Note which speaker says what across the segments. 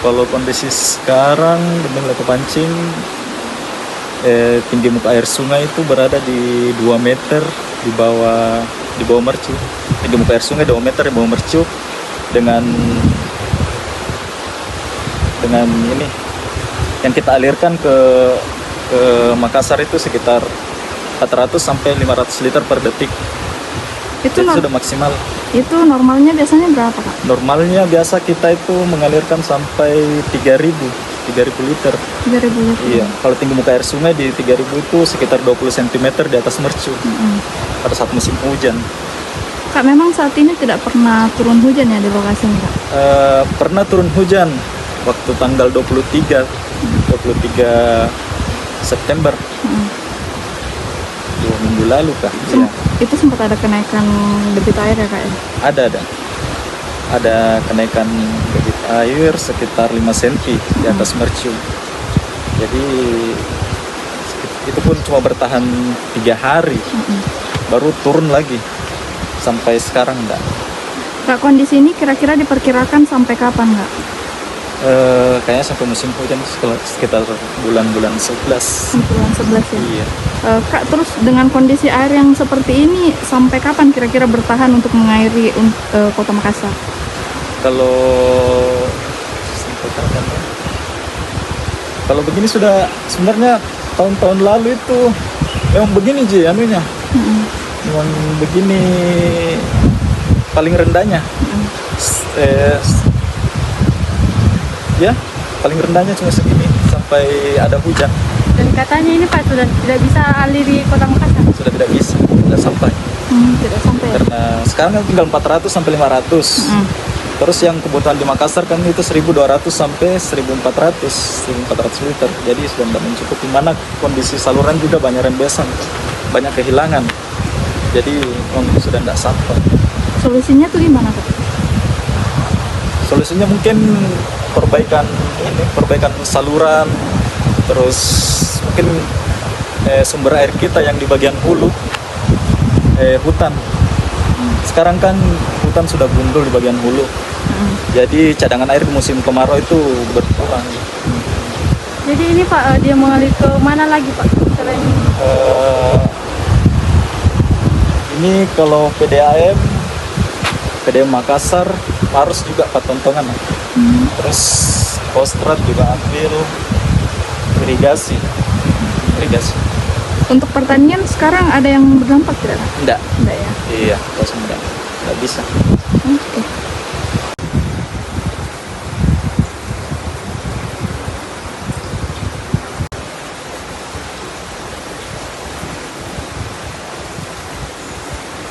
Speaker 1: Kalau kondisi sekarang Bendung Leko Pancing, tinggi muka air sungai itu berada di 2 meter di bawah mercu. Tinggi muka air sungai 2 meter di bawah mercu, dengan ini yang kita alirkan ke Makassar itu sekitar 400 sampai 500 liter per detik. Itu sudah maksimal.
Speaker 2: Itu normalnya biasanya berapa, Kak?
Speaker 1: Normalnya biasa kita itu mengalirkan sampai 3.000 liter.
Speaker 2: 3.000 liter.
Speaker 1: Iya, kalau tinggi muka air sungai di 3.000 itu sekitar 20 cm di atas mercu. Pada saat musim hujan.
Speaker 2: Kak, memang saat ini tidak pernah turun hujan ya di lokasi ini, Kak?
Speaker 1: Pernah turun hujan waktu tanggal 23 September. 2 minggu lalu, Kak. Iya.
Speaker 2: Itu sempat ada kenaikan debit air ya, Kak? Ya?
Speaker 1: Ada kenaikan debit air sekitar 5 cm di atas mercu. Jadi itu pun cuma bertahan 3 hari, baru turun lagi. Sampai sekarang enggak.
Speaker 2: Kak, kondisi ini kira-kira diperkirakan sampai kapan, Kak?
Speaker 1: Kayaknya sampai musim hujan sekitar bulan-bulan 11.
Speaker 2: Bulan 11 ya?
Speaker 1: Iya.
Speaker 2: Kak, terus dengan kondisi air yang seperti ini, sampai kapan kira-kira bertahan untuk mengairi Kota Makassar?
Speaker 1: Kalau sampai kapan ya? Kalau begini sudah sebenarnya tahun-tahun lalu itu memang begini anunya. Memang begini paling rendahnya. Ya, paling rendahnya cuma segini sampai ada hujan.
Speaker 2: Dan katanya ini Pak sudah tidak bisa aliri Kota Makassar?
Speaker 1: Sudah tidak bisa, tidak sampai.
Speaker 2: Tidak sampai.
Speaker 1: Karena sekarang kan tinggal 400 sampai 500. Terus yang kebutuhan di Makassar kan itu 1.200 sampai 1.400 liter. Jadi sudah tidak mencukupi. Mana kondisi saluran juga banyak rembesan, banyak kehilangan. Jadi sudah tidak sampai.
Speaker 2: Solusinya tuh gimana, Pak?
Speaker 1: Solusinya mungkin perbaikan saluran, terus mungkin sumber air kita yang di bagian hulu, hutan. Sekarang kan hutan sudah gundul di bagian hulu, jadi cadangan air di musim kemarau itu berkurang.
Speaker 2: Jadi ini Pak, dia mengalir ke mana lagi Pak selain ini?
Speaker 1: Ini kalau PDAM Makassar harus juga patontongan. Terus Kostrat juga ambil irigasi.
Speaker 2: Untuk pertanian sekarang ada yang berdampak tidak?
Speaker 1: Enggak
Speaker 2: ya?
Speaker 1: Iya, kosong enggak bisa.
Speaker 2: Oke.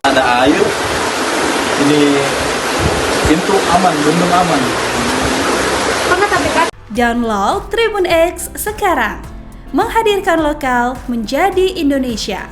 Speaker 1: Ada air, ini pintu aman, bendung aman.
Speaker 3: Download Tribun X sekarang, menghadirkan lokal menjadi Indonesia.